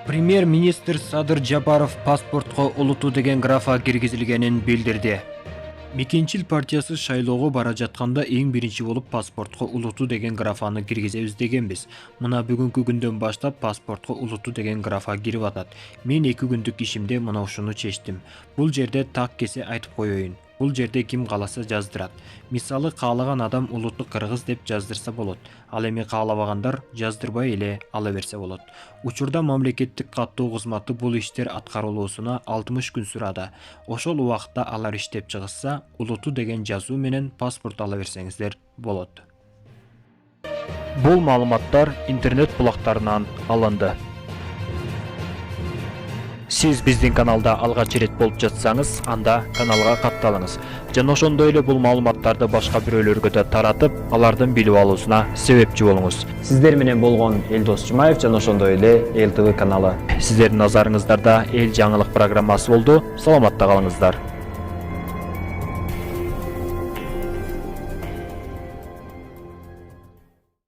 Премьер-министр Садыр Жапаров паспортко улуту деген графа киргизилгенин билдирди. Мекенчил партиясы шайлоого бара жатканда эң биринчи болуп паспортко улуту деген графаны киргизебиз дегенбиз. Мына бүгүнкү күндөн баштап паспортко улуту деген графа кирип атат. Мен 2 күндүк ишимде мына ушуну чечтим. Бул жерде так кесе айтып коеюн. Бул жерде ким кааласа жаздырат. Мисалы каалаган адам улутту кыргыз деп жаздырса болот. Ал эми каалабагандар жаздырбай эле ала берсе болот. Учурда мамлекеттик каттоо кызматы бул иштер аткарылуусуна 60 күн сурады. Ошол убакытта алар иштеп чыгышса, улуту деген жазуу менен паспорт ала берсеңиздер болот. Бул маалыматтар интернет булактарынан алынды. Сиз биздин каналда алгач ирет болуп жатсаңыз, анда каналга катталыңыз. Жана ошондой эле бул маалыматтарды башка бирөөлөргө да таратып, алардын билип алуусуна себепчи болуңуз. Сиздер менен болгон Элдос Жумаев жана ошондой эле Эл ТВ каналы. Сиздердин назарыңыздарда Эл жаңылык программасы болду. Саламатта калыңыздар.